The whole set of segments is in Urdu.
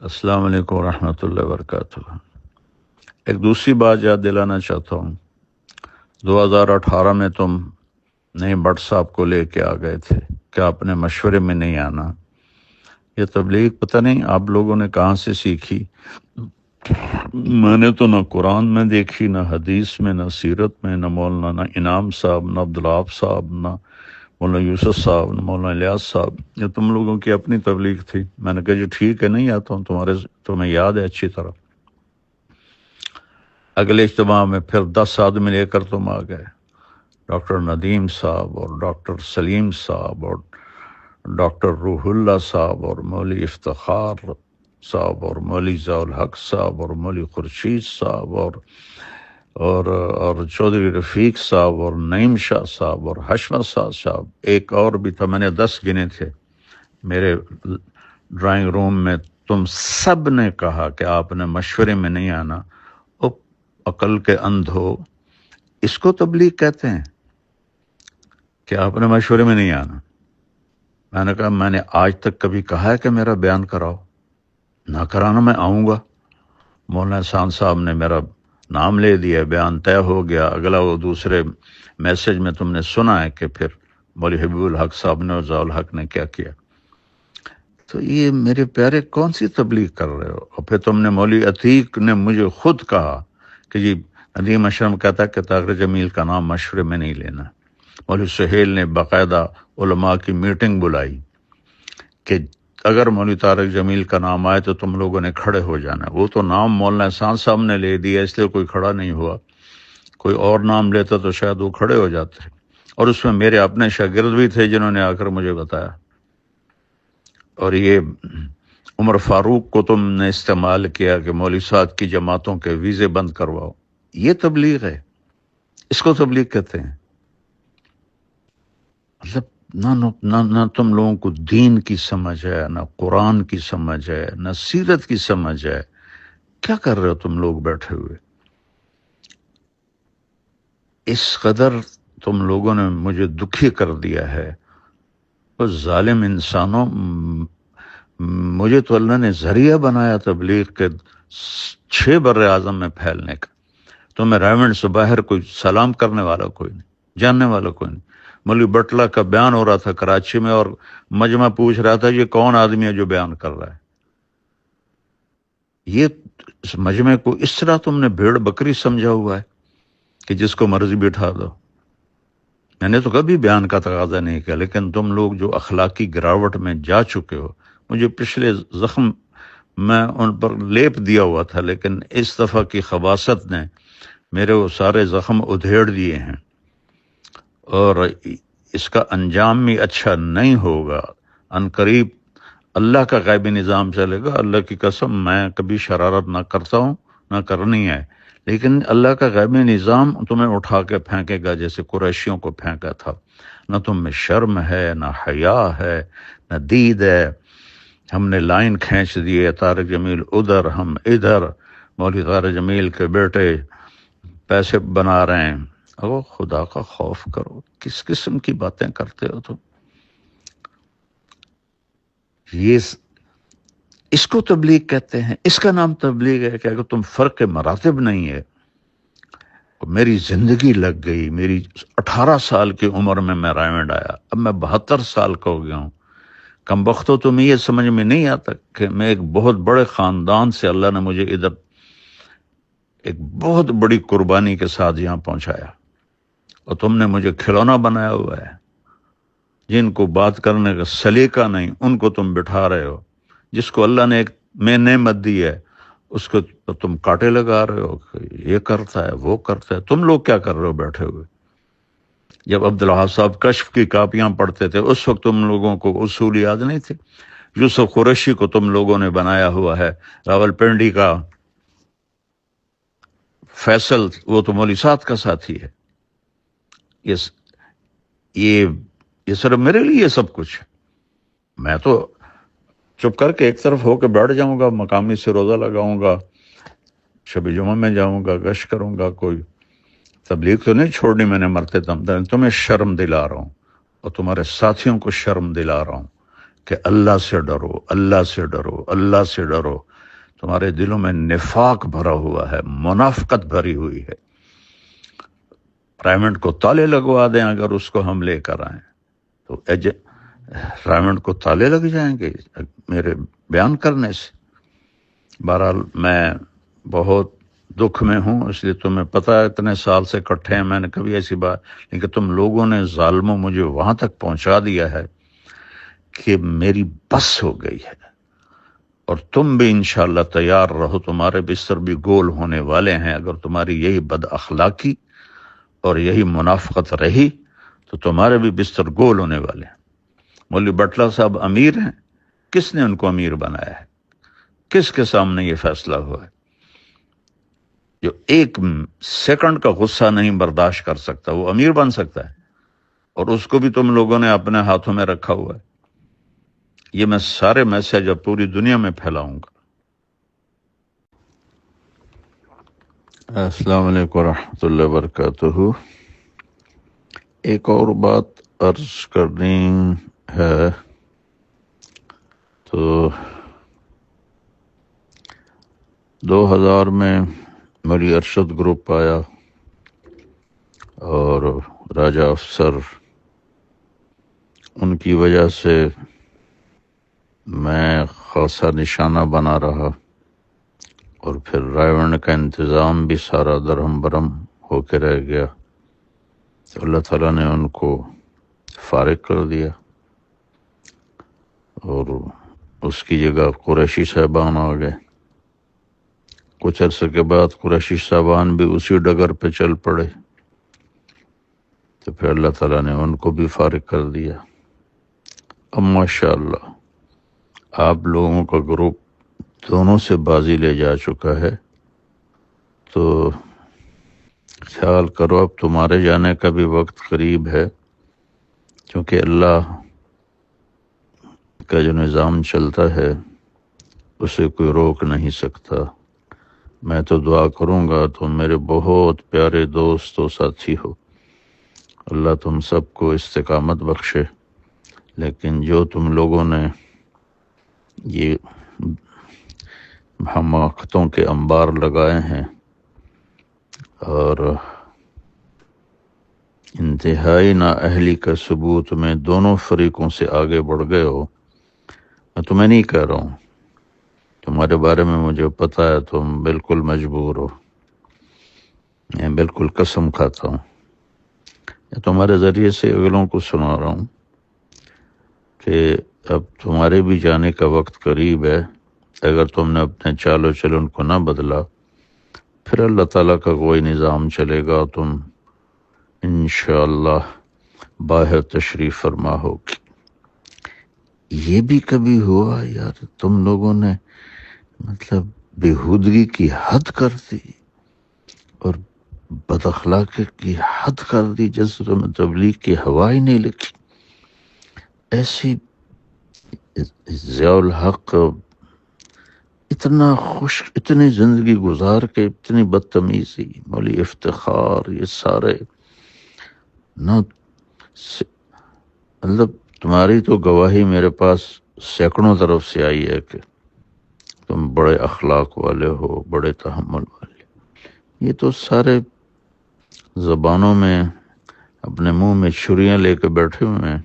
السلام علیکم ورحمۃ اللہ وبرکاتہ۔ ایک دوسری بات یاد دلانا چاہتا ہوں، 2018 میں تم نئی بٹ صاحب کو لے کے آ گئے تھے کہ آپ نے مشورے میں نہیں آنا۔ یہ تبلیغ پتہ نہیں آپ لوگوں نے کہاں سے سیکھی، میں نے تو نہ قرآن میں دیکھی، نہ حدیث میں، نہ سیرت میں، نہ مولانا انعام صاحب، نہ عبدالوہاب صاحب، نہ مولانا یوسف صاحب، نہ مولانا الیاس صاحب۔ یہ تم لوگوں کی اپنی تبلیغ تھی۔ میں نے کہا جی ٹھیک ہے، نہیں آتا ہوں، تمہیں یاد ہے اچھی طرح۔ اگلے اجتماع میں پھر 10 آدمی لے کر تم آ گئے، ڈاکٹر ندیم صاحب اور ڈاکٹر سلیم صاحب اور ڈاکٹر روح اللہ صاحب اور مولوی افتخار صاحب اور مولوی ضیاء الحق صاحب اور مولوی خورشید صاحب اور چودھری رفیق صاحب اور نعیم شاہ صاحب اور حشمت صاحب، ایک اور بھی تھا، میں نے 10 گنے تھے میرے ڈرائنگ روم میں۔ تم سب نے کہا کہ آپ نے مشورے میں نہیں آنا۔ او عقل کے اندھو، اس کو تبلیغ کہتے ہیں کہ آپ نے مشورے میں نہیں آنا؟ میں نے کہا میں نے آج تک کبھی کہا ہے کہ میرا بیان کراؤ؟ نہ کرانا میں آؤں گا۔ مولانا احسان صاحب نے میرا نام لے دیا، بیان طے ہو گیا۔ اگلا وہ دوسرے میسج میں تم نے سنا ہے کہ پھر مولوی حبیب الحق صاحب نے اور ضیاء الحق نے کیا کیا۔ تو یہ میرے پیارے کون سی تبلیغ کر رہے ہو؟ اور پھر تم نے مولوی عتیق نے مجھے خود کہا کہ جی ندیم اشرم کہتا ہے کہ طاہر جمیل کا نام مشورے میں نہیں لینا۔ مولوی سہیل نے باقاعدہ علماء کی میٹنگ بلائی کہ اگر مولوی طارق جمیل کا نام آئے تو تم لوگوں نے کھڑے ہو جانا ہے۔ وہ تو نام مولانا احسان صاحب نے لے دیا اس لیے کوئی کھڑا نہیں ہوا، کوئی اور نام لیتا تو شاید وہ کھڑے ہو جاتے۔ اور اس میں میرے اپنے شاگرد بھی تھے جنہوں نے آ کر مجھے بتایا۔ اور یہ عمر فاروق کو تم نے استعمال کیا کہ مولوی صاحب کی جماعتوں کے ویزے بند کرواؤ۔ یہ تبلیغ ہے، اس کو تبلیغ کہتے ہیں؟ مطلب نہ تم لوگوں کو دین کی سمجھ ہے، نہ قرآن کی سمجھ ہے، نہ سیرت کی سمجھ ہے۔ کیا کر رہے ہو تم لوگ بیٹھے ہوئے؟ اس قدر تم لوگوں نے مجھے دکھی کر دیا ہے۔ وہ ظالم انسانوں، مجھے تو اللہ نے ذریعہ بنایا تبلیغ کے 6 بر اعظم میں پھیلنے کا۔ تو میں رائمنڈ سے باہر کوئی سلام کرنے والا کوئی نہیں، جاننے والا کوئی نہیں۔ مولوی بٹلہ کا بیان ہو رہا تھا کراچی میں اور مجمع پوچھ رہا تھا یہ کون آدمی ہے جو بیان کر رہا ہے۔ یہ اس مجمع کو اس طرح تم نے بھیڑ بکری سمجھا ہوا ہے کہ جس کو مرضی بٹھا دو۔ میں نے تو کبھی بیان کا تقاضا نہیں کیا، لیکن تم لوگ جو اخلاقی گراوٹ میں جا چکے ہو، مجھے پچھلے زخم میں ان پر لیپ دیا ہوا تھا، لیکن اس دفعہ کی خباثت نے میرے وہ سارے زخم ادھیڑ دیے ہیں، اور اس کا انجام بھی اچھا نہیں ہوگا۔ ان قریب اللہ کا غیبی نظام چلے گا۔ اللہ کی قسم میں کبھی شرارت نہ کرتا ہوں، نہ کرنی ہے، لیکن اللہ کا غیبی نظام تمہیں اٹھا کے پھینکے گا جیسے قریشیوں کو پھینکا تھا۔ نہ تم میں شرم ہے، نہ حیا ہے، نہ دید ہے۔ ہم نے لائن کھینچ دی ہے، طارق جمیل ادھر، ہم ادھر، مولوی طارق جمیل کے بیٹے پیسے بنا رہے ہیں۔ او خدا کا خوف کرو، کس قسم کی باتیں کرتے ہو تم؟ یہ اس کو تبلیغ کہتے ہیں؟ اس کا نام تبلیغ ہے کہ اگر تم فرق مراتب نہیں ہے؟ میری زندگی لگ گئی، میری 18 سال کی عمر میں رائمنڈ آیا، اب میں 72 سال کا ہو گیا ہوں۔ کم بختو تمہیں یہ سمجھ میں نہیں آتا کہ میں ایک بہت بڑے خاندان سے اللہ نے مجھے ادھر ایک بہت بڑی قربانی کے ساتھ یہاں پہنچایا، اور تم نے مجھے کھلونا بنایا ہوا ہے۔ جن کو بات کرنے کا سلیقہ نہیں ان کو تم بٹھا رہے ہو، جس کو اللہ نے ایک میں نعمت دی ہے اس کو تم کاٹے لگا رہے ہو کہ یہ کرتا ہے وہ کرتا ہے۔ تم لوگ کیا کر رہے ہو بیٹھے ہوئے؟ جب عبدالوہاب صاحب کشف کی کاپیاں پڑھتے تھے اس وقت تم لوگوں کو اصول یاد نہیں تھے؟ یوسف قریشی کو تم لوگوں نے بنایا ہوا ہے، راول پنڈی کا فیصل وہ تو مولوی صاحب کا ساتھی ہے۔ یہ صرف میرے لیے یہ سب کچھ ہے؟ میں تو چپ کر کے ایک طرف ہو کے بیٹھ جاؤں گا، مقامی سے روزہ لگاؤں گا، شب جمعہ میں جاؤں گا، گشت کروں گا، کوئی تبلیغ تو نہیں چھوڑنی میں نے مرتے دم تک۔ تمہیں شرم دلا رہا ہوں اور تمہارے ساتھیوں کو شرم دلا رہا ہوں کہ اللہ سے ڈرو، اللہ سے ڈرو، اللہ سے ڈرو، تمہارے دلوں میں نفاق بھرا ہوا ہے، منافقت بھری ہوئی ہے۔ رائمنڈ کو تالے لگوا دیں اگر اس کو ہم لے کر آئیں تو رائمنڈ کو تالے لگ جائیں گے میرے بیان کرنے سے۔ بہرحال میں بہت دکھ میں ہوں، اس لیے تمہیں پتہ ہے اتنے سال سے کٹھے ہیں، میں نے کبھی ایسی بات، لیکن تم لوگوں نے ظالموں مجھے وہاں تک پہنچا دیا ہے کہ میری بس ہو گئی ہے۔ اور تم بھی انشاءاللہ تیار رہو، تمہارے بستر بھی گول ہونے والے ہیں۔ اگر تمہاری یہی بد اخلاقی اور یہی منافقت رہی تو تمہارے بھی بستر گول ہونے والے ہیں۔ مولوی بٹلہ صاحب امیر ہیں، کس نے ان کو امیر بنایا ہے؟ کس کے سامنے یہ فیصلہ ہوا ہے؟ جو ایک سیکنڈ کا غصہ نہیں برداشت کر سکتا وہ امیر بن سکتا ہے؟ اور اس کو بھی تم لوگوں نے اپنے ہاتھوں میں رکھا ہوا ہے۔ یہ میں سارے میسج اب پوری دنیا میں پھیلاؤں گا۔ السلام علیکم ورحمۃ اللہ وبرکاتہ۔ ایک اور بات عرض کرنی ہے، تو 2000 میں میری ارشد گروپ آیا اور راجہ افسر، ان کی وجہ سے میں خاصا نشانہ بنا رہا، اور پھر رائے کا انتظام بھی سارا درہم برہم ہو کے رہ گیا، تو اللہ تعالیٰ نے ان کو فارغ کر دیا، اور اس کی جگہ قریشی صاحبان آ گئے۔ کچھ عرصے کے بعد قریشی صاحبان بھی اسی ڈگر پہ چل پڑے، تو پھر اللہ تعالیٰ نے ان کو بھی فارغ کر دیا۔ اب ماشاءاللہ آپ لوگوں کا گروپ دونوں سے بازی لے جا چکا ہے، تو خیال کرو اب تمہارے جانے کا بھی وقت قریب ہے، کیونکہ اللہ کا جو نظام چلتا ہے اسے کوئی روک نہیں سکتا۔ میں تو دعا کروں گا، تم میرے بہت پیارے دوست و ساتھی ہو، اللہ تم سب کو استقامت بخشے، لیکن جو تم لوگوں نے یہ حماقتوں کے انبار لگائے ہیں اور انتہائی نااہلی کا ثبوت میں دونوں فریقوں سے آگے بڑھ گئے ہو، میں تمہیں نہیں کہہ رہا ہوں، تمہارے بارے میں مجھے پتہ ہے تم بالکل مجبور ہو، میں بالکل قسم کھاتا ہوں، تمہارے ذریعے سے اگلوں کو سنا رہا ہوں کہ اب تمہارے بھی جانے کا وقت قریب ہے۔ اگر تم نے اپنے چال و چلن کو نہ بدلا، پھر اللہ تعالیٰ کا کوئی نظام چلے گا، تم انشاءاللہ باہر تشریف فرما ہوگی۔ یہ بھی کبھی ہوا یار تم لوگوں نے مطلب بےہودگی کی حد کر دی اور بد اخلاقی کی حد کر دی، جس میں تبلیغ کی ہوا ہی نہیں لگی؟ ایسی ضیاء الحق اتنا خوش، اتنی زندگی گزار کے اتنی بدتمیزی، مولی افتخار، یہ سارے نہ مطلب تمہاری تو گواہی میرے پاس سینکڑوں طرف سے آئی ہے کہ تم بڑے اخلاق والے ہو، بڑے تحمل والے۔ یہ تو سارے زبانوں میں اپنے منہ میں چھریاں لے کے بیٹھے ہوئے ہیں۔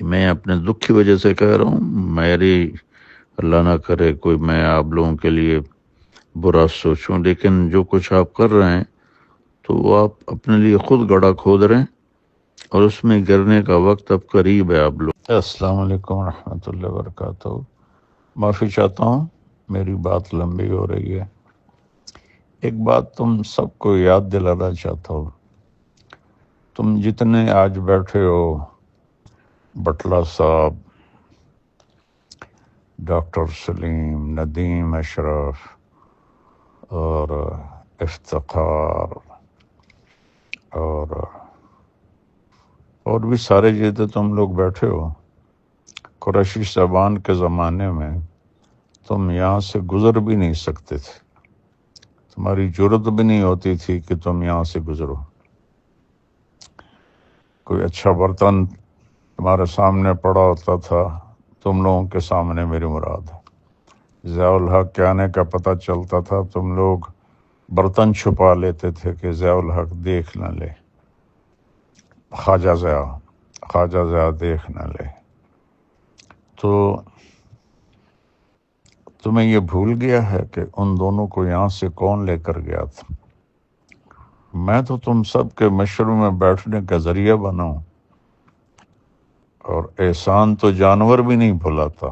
میں اپنے دکھ کی وجہ سے کہہ رہا ہوں، میری اللہ نہ کرے کوئی میں آپ لوگوں کے لیے برا سوچوں، لیکن جو کچھ آپ کر رہے ہیں تو وہ آپ اپنے لیے خود گڑھا کھود رہے ہیں، اور اس میں گرنے کا وقت اب قریب ہے آپ لوگ۔ السلام علیکم ورحمۃ اللہ وبرکاتہ۔ معافی چاہتا ہوں، میری بات لمبی ہو رہی ہے۔ ایک بات تم سب کو یاد دلانا چاہتا ہوں، تم جتنے آج بیٹھے ہو، بٹلہ صاحب، ڈاکٹر سلیم، ندیم اشرف اور افتخار اور بھی سارے جتنے تم لوگ بیٹھے ہو، قریشی صاحبان کے زمانے میں تم یہاں سے گزر بھی نہیں سکتے تھے، تمہاری جرت بھی نہیں ہوتی تھی کہ تم یہاں سے گزرو۔ کوئی اچھا برتن تمہارے سامنے پڑا ہوتا تھا، تم لوگوں کے سامنے میری مراد ہے۔ ضیاء الحق کے آنے کا پتہ چلتا تھا، تم لوگ برتن چھپا لیتے تھے کہ ضیاء الحق دیکھ نہ لے، خواجہ ضیاء دیکھ نہ لے۔ تو تمہیں یہ بھول گیا ہے کہ ان دونوں کو یہاں سے کون لے کر گیا تھا؟ میں تو تم سب کے مشورے میں بیٹھنے کا ذریعہ بنا ہوں، اور احسان تو جانور بھی نہیں بھلاتا،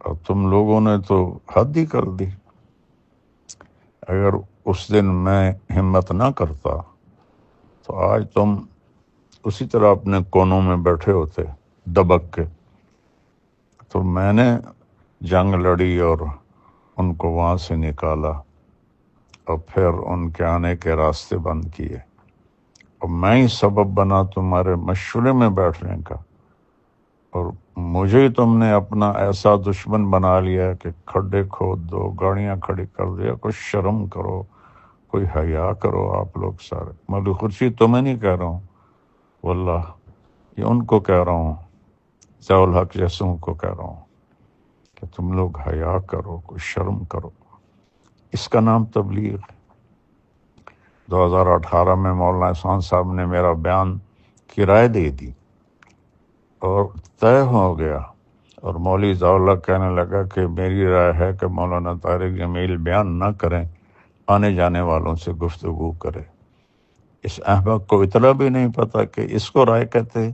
اور تم لوگوں نے تو حد ہی کر دی۔ اگر اس دن میں ہمت نہ کرتا تو آج تم اسی طرح اپنے کونوں میں بیٹھے ہوتے دبک کے۔ تو میں نے جنگ لڑی اور ان کو وہاں سے نکالا، اور پھر ان کے آنے کے راستے بند کیے، اور میں ہی سبب بنا تمہارے مشورے میں بیٹھنے کا، اور مجھے ہی تم نے اپنا ایسا دشمن بنا لیا کہ کھڈے کھود دو، گاڑیاں کھڑی کر دیا۔ کچھ شرم کرو، کوئی حیا کرو آپ لوگ سارے۔ مولوی خورشید تمہیں نہیں کہہ رہا ہوں، واللہ یہ ان کو کہہ رہا ہوں، ضیاء الحق جیسوں کو کہہ رہا ہوں کہ تم لوگ حیا کرو، کوئی شرم کرو۔ اس کا نام تبلیغ ہے۔ 2018 میں مولانا احسان صاحب نے میرا بیان کی رائے دے دی اور طے ہو گیا، اور مولوی ضیاء الحق کہنے لگا کہ میری رائے ہے کہ مولانا طارق جمیل بیان نہ کریں، آنے جانے والوں سے گفتگو کرے۔ اس احمق کو اتنا بھی نہیں پتا کہ اس کو رائے کہتے۔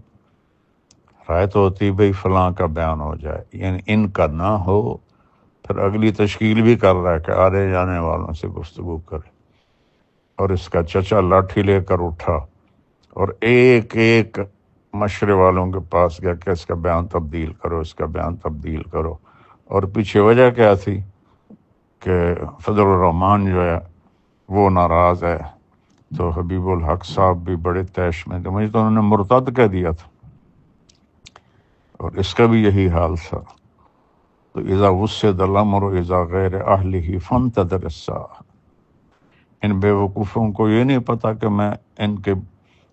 رائے تو ہوتی بھئی فلاں کا بیان ہو جائے، یعنی ان کا نہ ہو، پھر اگلی تشکیل بھی کر رہا ہے کہ آنے جانے والوں سے گفتگو کرے۔ اور اس کا چچا لاٹھی لے کر اٹھا اور ایک ایک مشورے والوں کے پاس گیا کہ اس کا بیان تبدیل کرو، اس کا بیان تبدیل کرو۔ اور پیچھے وجہ کیا تھی کہ فضل الرحمان جو ہے وہ ناراض ہے، تو حبیب الحق صاحب بھی بڑے طیش میں تھے، مجھے تو انہوں نے مرتد کہہ دیا تھا، اور اس کا بھی یہی حال تھا۔ تو اذا وسد الامر اذا غیر اہلہ فانتظر الساعہ۔ ان بے وقوفوں کو یہ نہیں پتا کہ میں ان کے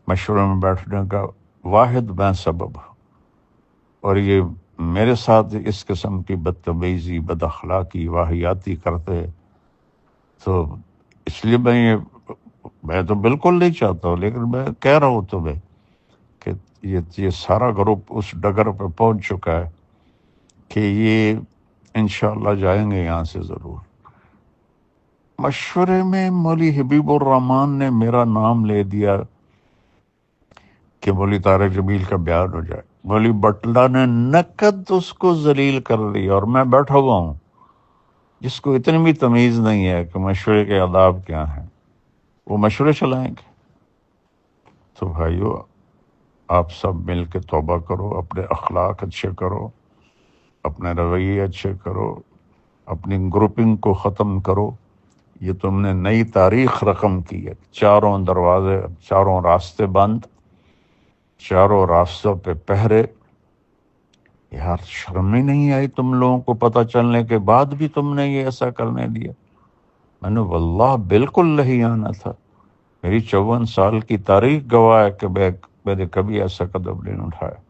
مشورے میں بیٹھنے کا واحد میں سبب ہوں، اور یہ میرے ساتھ اس قسم کی بدتمیزی، بد اخلاقی، واہیاتی کرتے، تو اس لیے میں تو بالکل نہیں چاہتا ہوں، لیکن میں کہہ رہا ہوں تمہیں کہ یہ سارا گروپ اس ڈگر پہ پہنچ چکا ہے کہ یہ انشاءاللہ جائیں گے یہاں سے ضرور۔ مشورے میں مولوی حبیب الرحمان نے میرا نام لے دیا کہ مولوی طارق جمیل کا بیان ہو جائے۔ مولوی بٹلہ نے نقد اس کو ذلیل کر دیا، اور میں بیٹھا ہوا ہوں جس کو اتنی بھی تمیز نہیں ہے کہ مشورے کے آداب کیا ہیں، وہ مشورے چلائیں گے۔ تو بھائیو، آپ سب مل کے توبہ کرو، اپنے اخلاق اچھے کرو، اپنے رویے اچھے کرو، اپنی گروپنگ کو ختم کرو۔ یہ تم نے نئی تاریخ رقم کی ہے، چاروں دروازے، چاروں راستے بند، چاروں راستوں پہ پہرے۔ یار شرم ہی نہیں آئی تم لوگوں کو پتہ چلنے کے بعد بھی تم نے یہ ایسا کرنے دیا؟ میں نے واللہ بالکل نہیں آنا تھا، میری 54 سال کی تاریخ گواہ ہے کہ میں نے کبھی ایسا قدم نہیں اٹھایا۔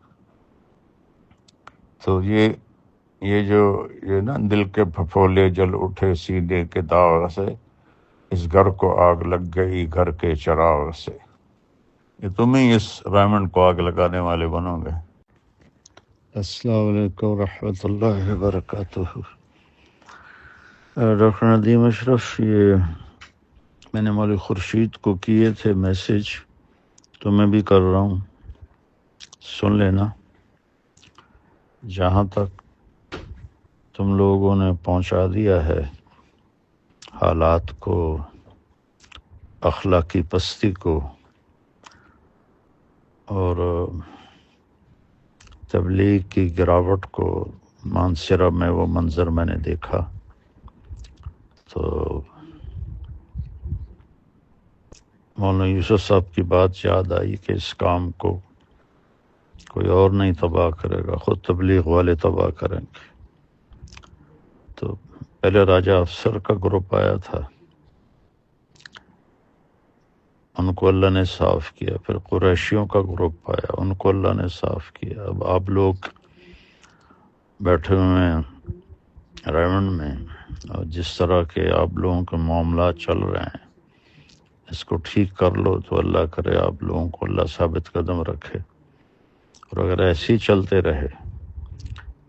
تو یہ نا دل کے پھپھولے جل اٹھے سینے کے داغ سے، اس گھر کو آگ لگ گئی گھر کے چراغ سے۔ یہ تم ہی اس ریمنڈ کو آگ لگانے والے بنو گے۔ السلام علیکم ورحمۃ اللہ وبرکاتہ۔ ڈاکٹر ندیم اشرف، یہ میں نے مولوی خورشید کو کیے تھے میسج، تو میں بھی کر رہا ہوں، سن لینا۔ جہاں تک تم لوگوں نے پہنچا دیا ہے حالات کو، اخلاقی پستی کو، اور تبلیغ کی گراوٹ کو، مانسرہ میں وہ منظر میں نے دیکھا، تو مولانا یوسف صاحب کی بات یاد آئی کہ اس کام کو کوئی اور نہیں تباہ کرے گا، خود تبلیغ والے تباہ کریں گے۔ تو پہلے راجہ افسر کا گروپ آیا تھا، ان کو اللہ نے صاف کیا، پھر قریشیوں کا گروپ آیا، ان کو اللہ نے صاف کیا۔ اب آپ لوگ بیٹھے ہوئے ہیں ریونڈ میں، اور جس طرح کے آپ لوگوں کے معاملات چل رہے ہیں، اس کو ٹھیک کر لو تو اللہ کرے آپ لوگوں کو اللہ ثابت قدم رکھے، اور اگر ایسے ہی چلتے رہے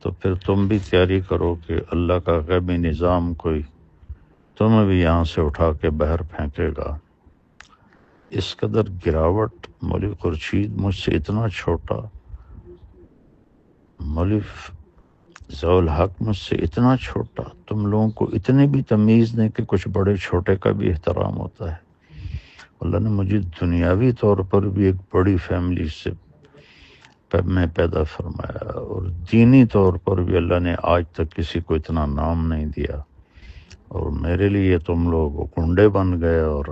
تو پھر تم بھی تیاری کرو کہ اللہ کا غیبی نظام کوئی تمہیں بھی یہاں سے اٹھا کے باہر پھینکے گا۔ اس قدر گراوٹ، مولوی خورشید مجھ سے اتنا چھوٹا، مولوی ضیاء الحق مجھ سے اتنا چھوٹا، تم لوگوں کو اتنی بھی تمیز نہیں کہ کچھ بڑے چھوٹے کا بھی احترام ہوتا ہے۔ اللہ نے مجھے دنیاوی طور پر بھی ایک بڑی فیملی سے میں پیدا فرمایا، اور دینی طور پر بھی اللہ نے آج تک کسی کو اتنا نام نہیں دیا، اور میرے لیے تم لوگ گنڈے بن گئے اور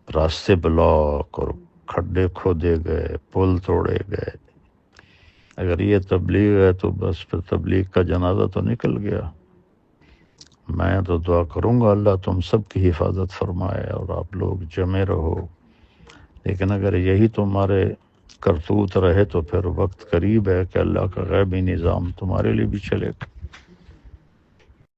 راستے بلاک اور کھڈے کھودے گئے، پل توڑے گئے۔ اگر یہ تبلیغ ہے تو بس پھر تبلیغ کا جنازہ تو نکل گیا۔ میں تو دعا کروں گا اللہ تم سب کی حفاظت فرمائے اور آپ لوگ جمے رہو، لیکن اگر یہی تمہارے کرتوت رہے تو پھر وقت قریب ہے کہ اللہ کا غیبی نظام تمہارے لیے بھی چلے گا۔